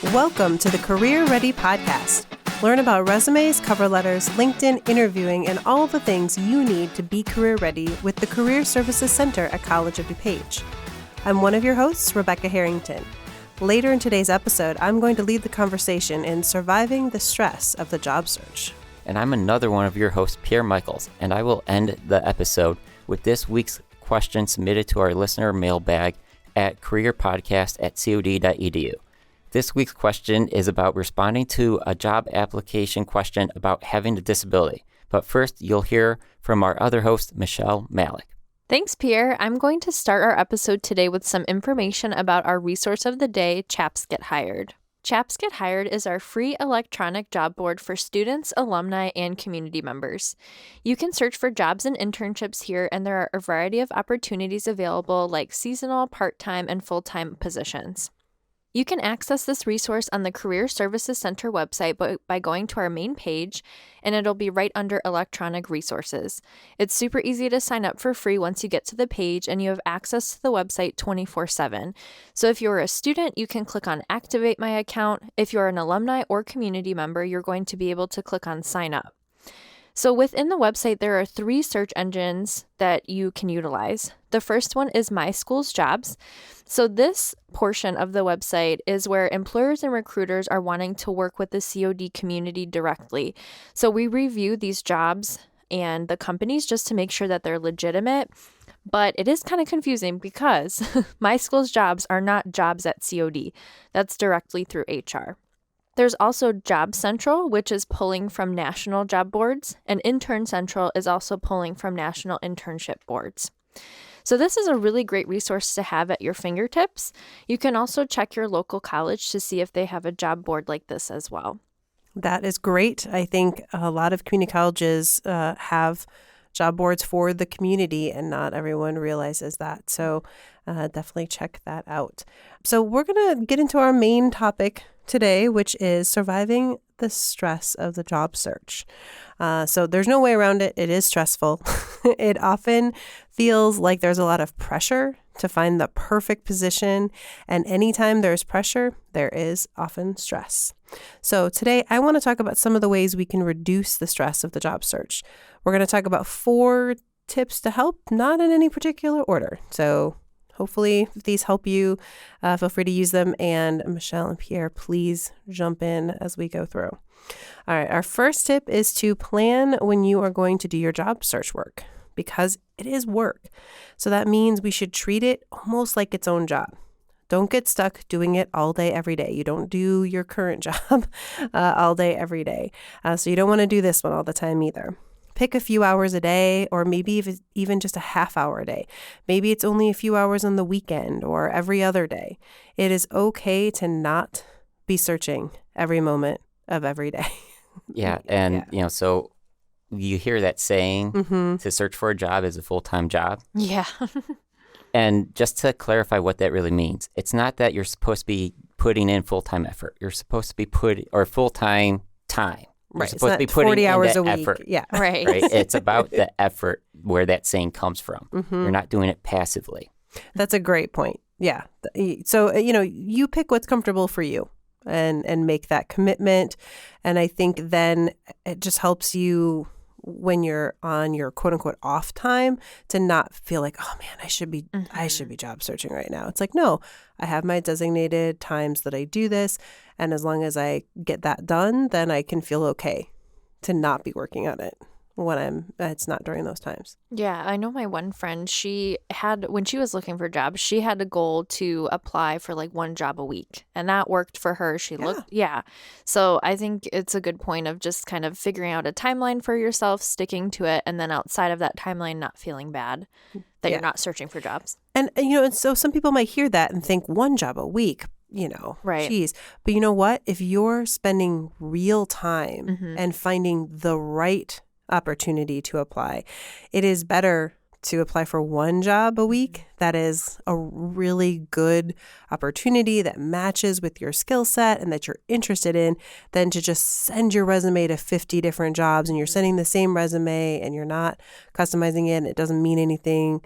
Welcome to the Career Ready Podcast. Learn about resumes, cover letters, LinkedIn, interviewing, and all the things you need to be career ready with the Career Services Center at College of DuPage. I'm one of your hosts, Rebecca Harrington. Later in today's episode, I'm going to lead the conversation in surviving the stress of the job search. And I'm another one of your hosts, Pierre Michaels, and I will end the episode with this week's question submitted to our listener mailbag at careerpodcast@cod.edu. This week's question is about responding to a job application question about having a disability. But first, you'll hear from our other host, Michelle Malik. Thanks, Pierre. I'm going to start our episode today with some information about our resource of the day, Chaps Get Hired. Chaps Get Hired is our free electronic job board for students, alumni, and community members. You can search for jobs and internships here, and there are a variety of opportunities available like seasonal, part-time, and full-time positions. You can access this resource on the Career Services Center website by going to our main page, and it'll be right under electronic resources. It's super easy to sign up for free once you get to the page, and you have access to the website 24/7. So if you're a student, you can click on Activate My Account. If you're an alumni or community member, you're going to be able to click on Sign Up. So within the website, there are 3 search engines that you can utilize. The first one is My School's Jobs. So this portion of the website is where employers and recruiters are wanting to work with the COD community directly. So we review these jobs and the companies just to make sure that they're legitimate. But it is kind of confusing because My School's Jobs are not jobs at COD. That's directly through HR. There's also Job Central, which is pulling from national job boards, and Intern Central is also pulling from national internship boards. So this is a really great resource to have at your fingertips. You can also check your local college to see if they have a job board like this as well. That is great. I think a lot of community colleges have job boards for the community, and not everyone realizes that. So definitely check that out. So we're going to get into our main topic today, which is surviving the stress of the job search. So there's no way around it. It is stressful. It often feels like there's a lot of pressure to find the perfect position. And anytime there's pressure, there is often stress. So today I want to talk about some of the ways we can reduce the stress of the job search. We're going to talk about 4 tips to help, not in any particular order. So hopefully, if these help you, feel free to use them. And Michelle and Pierre, please jump in as we go through. All right, our first tip is to plan when you are going to do your job search work, because it is work. So that means we should treat it almost like its own job. Don't get stuck doing it all day, every day. You don't do your current job all day, every day. So you don't want to do this one all the time either. Pick a few hours a day, or maybe even just a half hour a day. Maybe it's only a few hours on the weekend or every other day. It is okay to not be searching every moment of every day. Yeah. And, so you hear that saying, to search for a job is a full-time job. Yeah. And just to clarify what that really means, it's not that you're supposed to be putting in full-time effort. You're supposed to be full-time time. You're Right. supposed to be It's not putting 40 in hours that a week. effort. Yeah. Right. It's about the effort where that saying comes from. You're not doing it passively. That's a great point. Yeah. So, you pick what's comfortable for you and make that commitment. And I think then it just helps you when you're on your quote unquote off time to not feel like, oh man, I should be job searching right now. It's like, no, I have my designated times that I do this. And as long as I get that done, then I can feel okay to not be working on it when it's not during those times. Yeah, I know my one friend, when she was looking for jobs, she had a goal to apply for like 1 job a week, and that worked for her. So I think it's a good point of just kind of figuring out a timeline for yourself, sticking to it, and then outside of that timeline, not feeling bad that you're not searching for jobs. And so some people might hear that and think 1 job a week, right. Geez. But you know what? If you're spending real time and finding the right opportunity to apply, it is better to apply for 1 job a week that is a really good opportunity that matches with your skill set and that you're interested in, than to just send your resume to 50 different jobs and you're sending the same resume and you're not customizing it and it doesn't mean anything.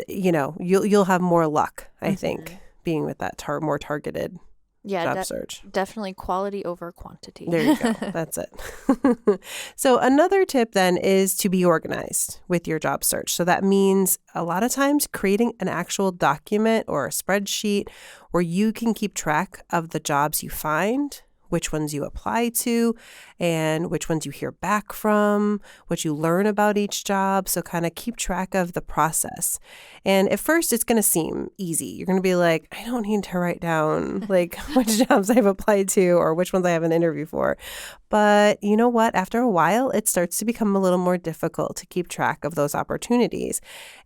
You'll have more luck, I think, being with that more targeted job search. Definitely quality over quantity. There you go. That's it. So another tip then is to be organized with your job search. So that means a lot of times creating an actual document or a spreadsheet where you can keep track of the jobs you find, which ones you apply to, and which ones you hear back from, what you learn about each job. So kind of keep track of the process. And at first, it's going to seem easy. You're going to be like, I don't need to write down like which jobs I've applied to or which ones I have an interview for. But you know what? After a while, it starts to become a little more difficult to keep track of those opportunities.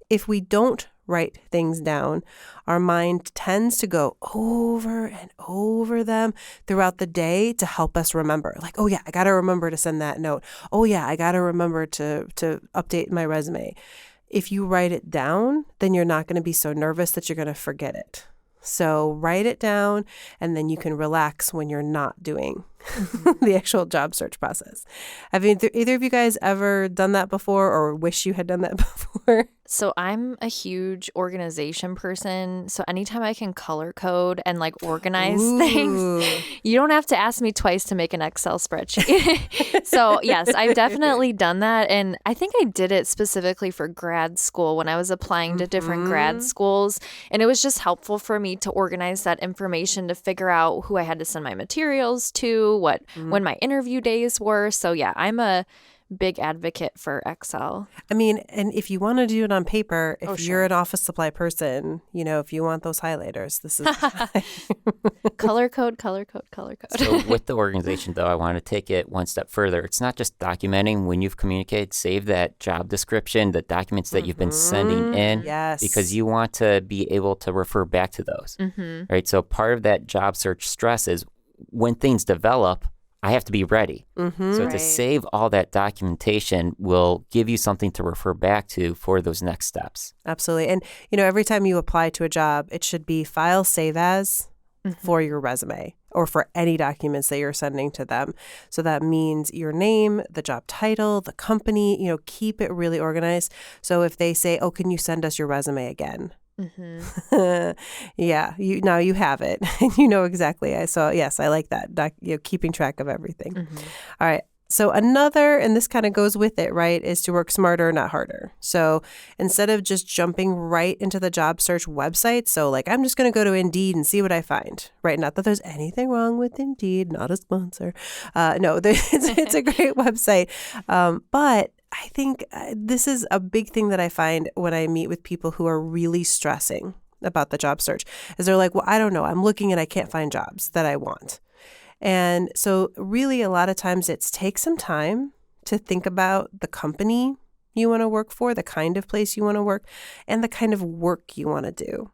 If we don't write things down, our mind tends to go over and over them throughout the day to help us remember. Like, oh yeah, I got to remember to send that note. Oh yeah, I got to remember to update my resume. If you write it down, then you're not going to be so nervous that you're going to forget it. So write it down, and then you can relax when you're not doing the actual job search process. Have either of you guys ever done that before or wish you had done that before? So I'm a huge organization person. So anytime I can color code and like organize things, you don't have to ask me twice to make an Excel spreadsheet. So yes, I've definitely done that. And I think I did it specifically for grad school when I was applying to different grad schools. And it was just helpful for me to organize that information to figure out who I had to send my materials to, when my interview days were. So yeah, I'm a big advocate for Excel. I mean, and if you want to do it on paper, if sure. you're an office supply person, if you want those highlighters, this is color code. So with the organization, though, I want to take it one step further. It's not just documenting when you've communicated. Save that job description, the documents that you've been sending in, yes, because you want to be able to refer back to those, right? So part of that job search stress is when things develop, I have to be ready. So to save all that documentation will give you something to refer back to for those next steps. Absolutely. And, every time you apply to a job, it should be file save as for your resume or for any documents that you're sending to them. So that means your name, the job title, the company, keep it really organized. So if they say, oh, can you send us your resume again? Yeah, now you have it and you know exactly. So yes, I like that. Keeping track of everything. All right. So another, and this kind of goes with it, right, is to work smarter, not harder. So instead of just jumping right into the job search website, so like I'm just going to go to Indeed and see what I find, right? Not that there's anything wrong with Indeed, not a sponsor. No, it's a great website, but I think this is a big thing that I find when I meet with people who are really stressing about the job search is they're like, well, I don't know. I'm looking and I can't find jobs that I want. And so really a lot of times it's take some time to think about the company you want to work for, the kind of place you want to work, and the kind of work you want to do.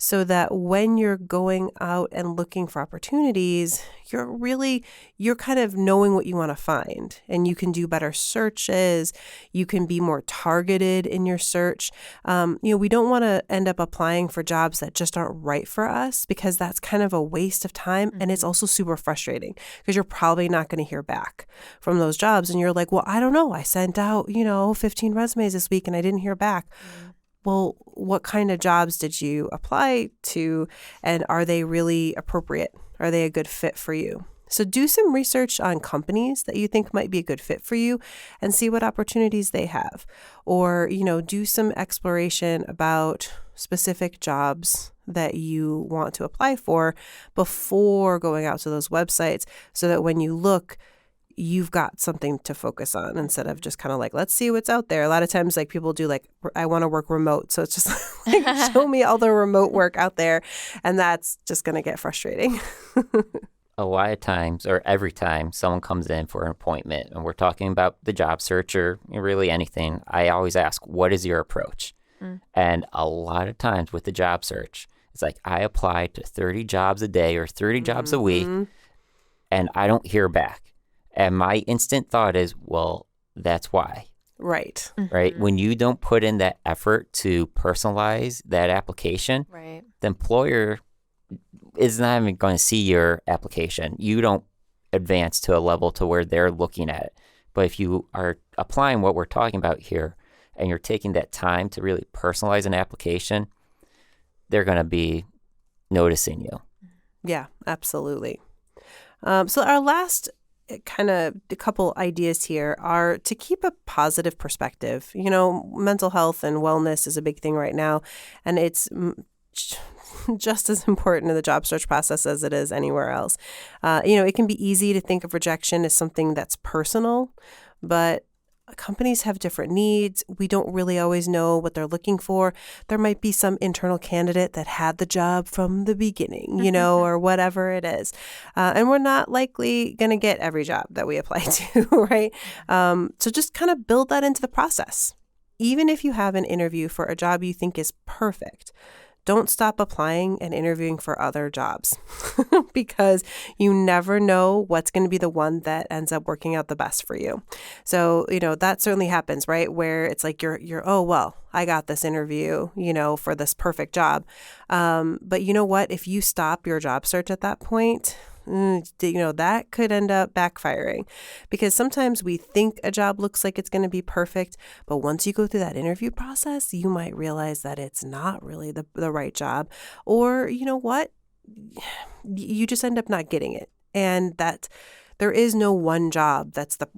So that when you're going out and looking for opportunities, you're kind of knowing what you want to find, and you can do better searches. You can be more targeted in your search. We don't want to end up applying for jobs that just aren't right for us, because that's kind of a waste of time. And it's also super frustrating because you're probably not going to hear back from those jobs. And you're like, well, I don't know. I sent out, 15 resumes this week and I didn't hear back. Well, what kind of jobs did you apply to, and are they really appropriate? Are they a good fit for you? So do some research on companies that you think might be a good fit for you and see what opportunities they have. Or, do some exploration about specific jobs that you want to apply for before going out to those websites, so that when you look, you've got something to focus on instead of just kind of like, let's see what's out there. A lot of times like people do like, I want to work remote. So it's just like, show me all the remote work out there. And that's just going to get frustrating. A lot of times, or every time someone comes in for an appointment and we're talking about the job search or really anything, I always ask, what is your approach? And a lot of times with the job search, it's like I apply to 30 jobs a day or 30 jobs a week and I don't hear back. And my instant thought is, well, that's why. Right. Right. When you don't put in that effort to personalize that application, the employer is not even going to see your application. You don't advance to a level to where they're looking at it. But if you are applying what we're talking about here and you're taking that time to really personalize an application, they're going to be noticing you. Yeah, absolutely. So our last kind of a couple ideas here are to keep a positive perspective. Mental health and wellness is a big thing right now, and it's just as important in the job search process as it is anywhere else. It can be easy to think of rejection as something that's personal, but companies have different needs. We don't really always know what they're looking for. There might be some internal candidate that had the job from the beginning, or whatever it is. And we're not likely going to get every job that we apply to, right? So just kind of build that into the process. Even if you have an interview for a job you think is perfect, don't stop applying and interviewing for other jobs because you never know what's going to be the one that ends up working out the best for you. So, that certainly happens, right? Where it's like oh, well, I got this interview, for this perfect job. But you know what? If you stop your job search at that point, that could end up backfiring because sometimes we think a job looks like it's going to be perfect, but once you go through that interview process, you might realize that it's not really the right job, or you know what? You just end up not getting it. And that there is no one job that's the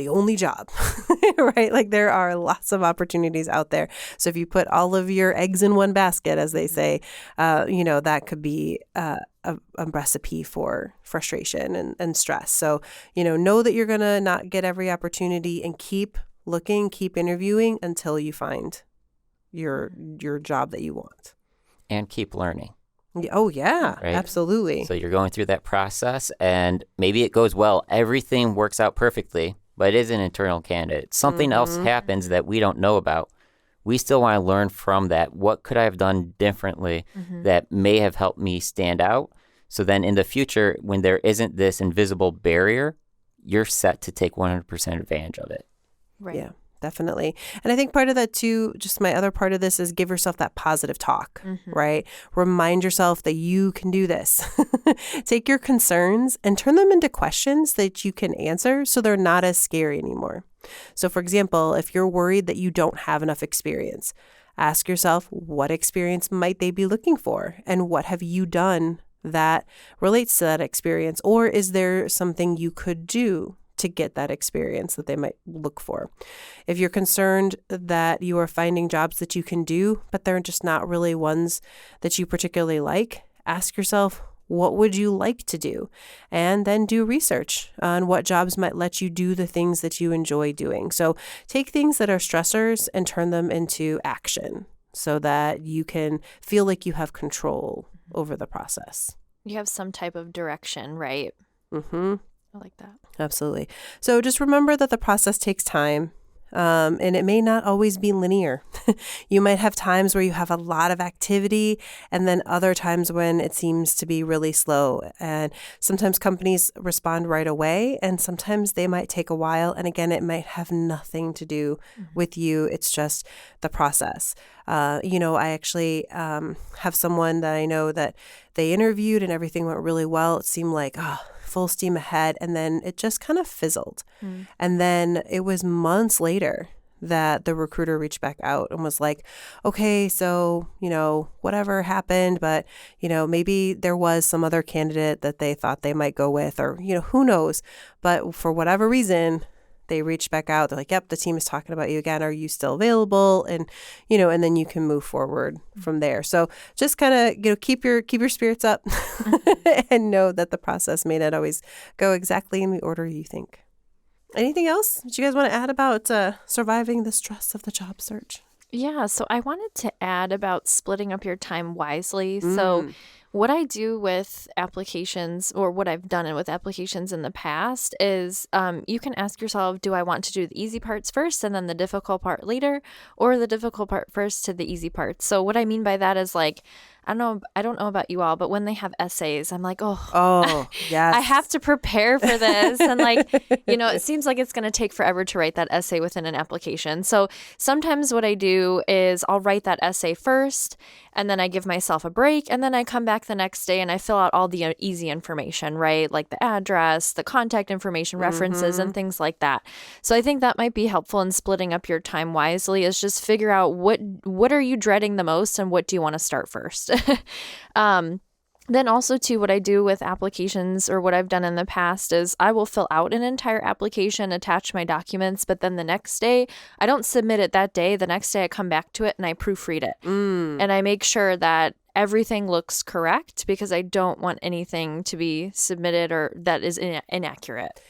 only job, right? Like there are lots of opportunities out there. So if you put all of your eggs in one basket, as they say, that could be a recipe for frustration and stress. So, know that you're going to not get every opportunity and keep looking, keep interviewing until you find your job that you want. And keep learning. Oh, yeah, right? Absolutely. So you're going through that process and maybe it goes well. Everything works out perfectly, but it is an internal candidate. Something else happens that we don't know about. We still want to learn from that. What could I have done differently that may have helped me stand out? So then in the future, when there isn't this invisible barrier, you're set to take 100% advantage of it. Right. Yeah. Definitely. And I think part of that too, just my other part of this is give yourself that positive talk, right? Remind yourself that you can do this. Take your concerns and turn them into questions that you can answer so they're not as scary anymore. So for example, if you're worried that you don't have enough experience, ask yourself, what experience might they be looking for? And what have you done that relates to that experience? Or is there something you could do to get that experience that they might look for? If you're concerned that you are finding jobs that you can do, but they're just not really ones that you particularly like, ask yourself, what would you like to do? And then do research on what jobs might let you do the things that you enjoy doing. So take things that are stressors and turn them into action so that you can feel like you have control over the process. You have some type of direction, right? I like that. Absolutely. So just remember that the process takes time, and it may not always be linear. You might have times where you have a lot of activity and then other times when it seems to be really slow. And sometimes companies respond right away and sometimes they might take a while. And again, it might have nothing to do with you. It's just the process. I actually have someone that I know that they interviewed and everything went really well. It seemed like, full steam ahead. And then it just kind of fizzled. And then it was months later that the recruiter reached back out and was like, okay, so, whatever happened, but, maybe there was some other candidate that they thought they might go with, or, who knows. But for whatever reason, they reached back out. They're like, yep, the team is talking about you again. Are you still available? And, and then you can move forward from there. So just kind of, keep your spirits up and know that the process may not always go exactly in the order you think. Anything else that you guys want to add about surviving the stress of the job search? Yeah, so I wanted to add about splitting up your time wisely. So what I do with applications, or what I've done with applications in the past, is you can ask yourself, do I want to do the easy parts first and then the difficult part later, or the difficult part first to the easy part? So what I mean by that is like, I don't know about you all, but when they have essays, I'm like, oh, yes. I have to prepare for this. And it seems like it's going to take forever to write that essay within an application. So sometimes what I do is I'll write that essay first, and then I give myself a break, and then I come back the next day and I fill out all the easy information, right? Like the address, the contact information, references, and things like that. So I think that might be helpful in splitting up your time wisely, is just figure out what are you dreading the most and what do you want to start first. Then also too, what I do with applications, or what I've done in the past, is I will fill out an entire application, attach my documents, but then the next day, I don't submit it that day. The next day I come back to it and I proofread it. And I make sure that everything looks correct, because I don't want anything to be submitted or that is inaccurate.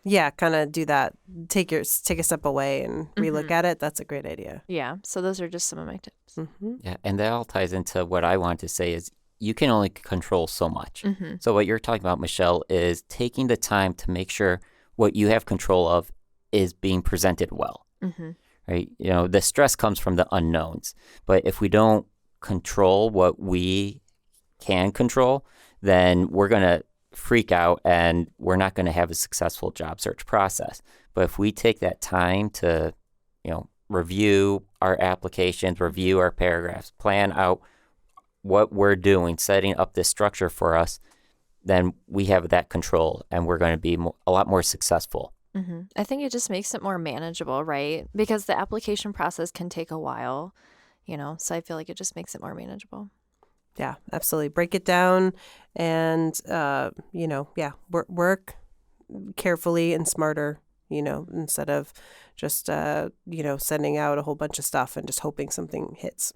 Yeah, kind of do that. Take a step away and relook at it. That's a great idea. Yeah. So those are just some of my tips. Yeah, and that all ties into what I want to say is you can only control so much. So what you're talking about, Michelle, is taking the time to make sure what you have control of is being presented well, right? You know, the stress comes from the unknowns, but if we don't control what we can control, then we're going to freak out and we're not going to have a successful job search process. But if we take that time to, review our applications, review our paragraphs, plan out what we're doing, setting up this structure for us, then we have that control and we're going to be a lot more successful. I think it just makes it more manageable, right? Because the application process can take a while, so I feel like it just makes it more manageable. Yeah, absolutely. Break it down and, work carefully and smarter, instead of just, sending out a whole bunch of stuff and just hoping something hits.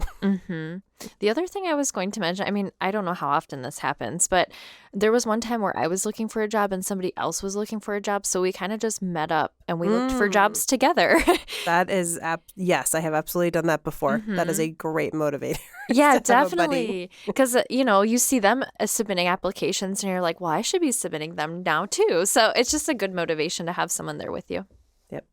The other thing I was going to mention, I mean, I don't know how often this happens, but there was one time where I was looking for a job and somebody else was looking for a job. So we kind of just met up and we looked for jobs together. That is, yes, I have absolutely done that before. That is a great motivator. Yeah, definitely. Because, you see them submitting applications and you're like, well, I should be submitting them now too. So it's just a good motivation to have someone there with you. Yep.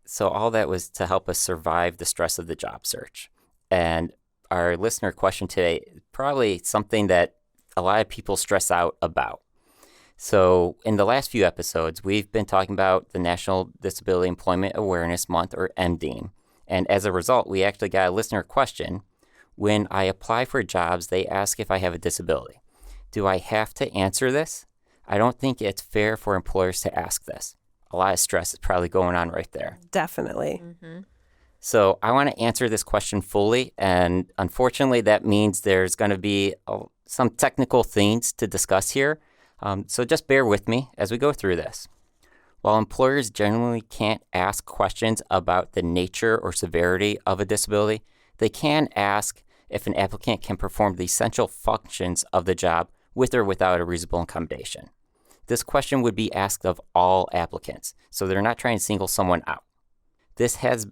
So all that was to help us survive the stress of the job search. And our listener question today is probably something that a lot of people stress out about. So in the last few episodes, we've been talking about the National Disability Employment Awareness Month, or MDEAM. And as a result, we actually got a listener question. When I apply for jobs, they ask if I have a disability. Do I have to answer this? I don't think it's fair for employers to ask this. A lot of stress is probably going on right there. Definitely. So I want to answer this question fully, and unfortunately that means there's going to be some technical things to discuss here. So just bear with me as we go through this. While employers generally can't ask questions about the nature or severity of a disability, they can ask if an applicant can perform the essential functions of the job with or without a reasonable accommodation. This question would be asked of all applicants, so they're not trying to single someone out. This has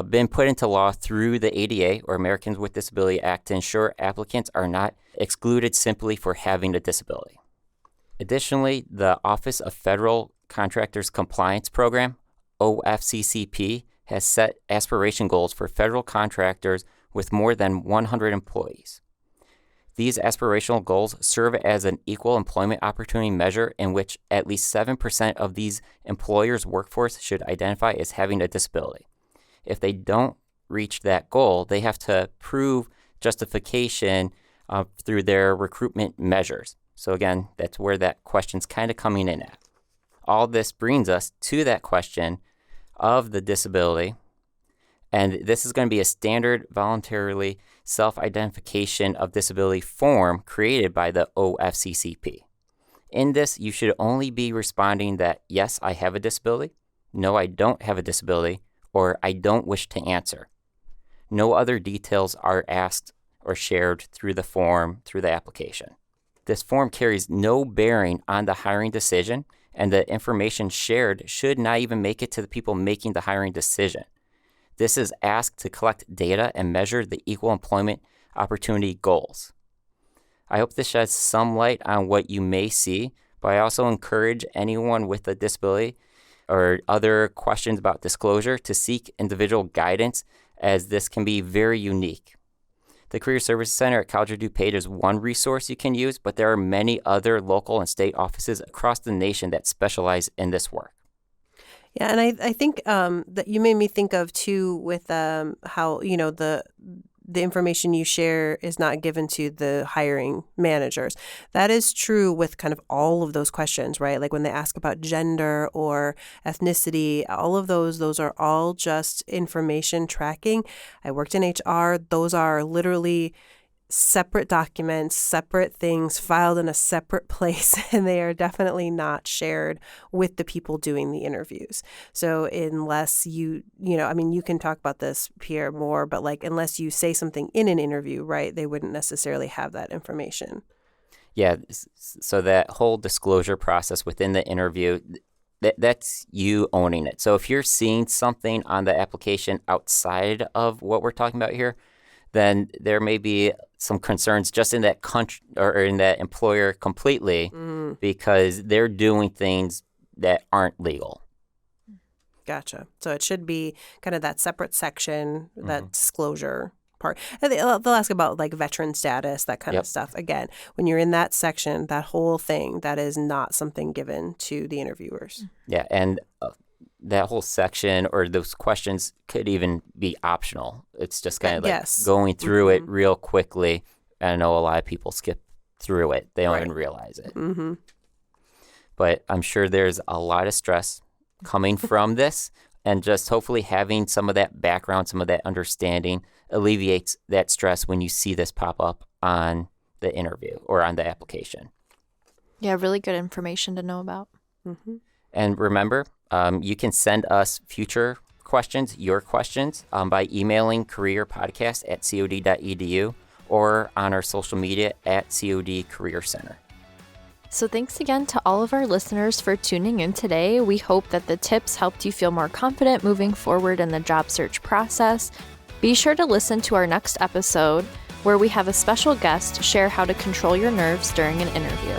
been put into law through the ADA, or Americans with Disability Act, to ensure applicants are not excluded simply for having a disability. Additionally, the Office of Federal Contractors Compliance Program, OFCCP, has set aspiration goals for federal contractors with more than 100 employees. These aspirational goals serve as an equal employment opportunity measure in which at least 7% of these employers' workforce should identify as having a disability. If they don't reach that goal, they have to prove justification through their recruitment measures. So again, that's where that question's kind of coming in at. All this brings us to that question of the disability. And this is going to be a standard voluntarily self-identification of disability form created by the OFCCP. In this, you should only be responding that, yes, I have a disability, no, I don't have a disability, or I don't wish to answer. No other details are asked or shared through the form, through the application. This form carries no bearing on the hiring decision, and the information shared should not even make it to the people making the hiring decision. This is asked to collect data and measure the equal employment opportunity goals. I hope this sheds some light on what you may see, but I also encourage anyone with a disability or other questions about disclosure to seek individual guidance, as this can be very unique. The Career Services Center at College of DuPage is one resource you can use, but there are many other local and state offices across the nation that specialize in this work. Yeah, and I think that you made me think of too with how the information you share is not given to the hiring managers. That is true with kind of all of those questions, right? Like when they ask about gender or ethnicity, all of those are all just information tracking. I worked in HR. Those are literally separate documents, separate things filed in a separate place, and they are definitely not shared with the people doing the interviews. So unless you can talk about this, Pierre, more, but like unless you say something in an interview, right, they wouldn't necessarily have that information. Yeah, so that whole disclosure process within the interview, that's you owning it. So if you're seeing something on the application outside of what we're talking about here, then there may be some concerns just in that country or in that employer completely because they're doing things that aren't legal. Gotcha. So it should be kind of that separate section, that disclosure part. And they'll ask about like veteran status, that kind of stuff. Again, when you're in that section, that whole thing, that is not something given to the interviewers. Yeah, and that whole section or those questions could even be optional. It's just kind of like going through it real quickly. I know a lot of people skip through it. They don't even realize it. But I'm sure there's a lot of stress coming from this, and just hopefully having some of that background, some of that understanding alleviates that stress when you see this pop up on the interview or on the application. Yeah, really good information to know about. And remember, you can send us future questions, your questions, by emailing careerpodcast@cod.edu or on our social media @COD Career Center. So thanks again to all of our listeners for tuning in today. We hope that the tips helped you feel more confident moving forward in the job search process. Be sure to listen to our next episode where we have a special guest share how to control your nerves during an interview.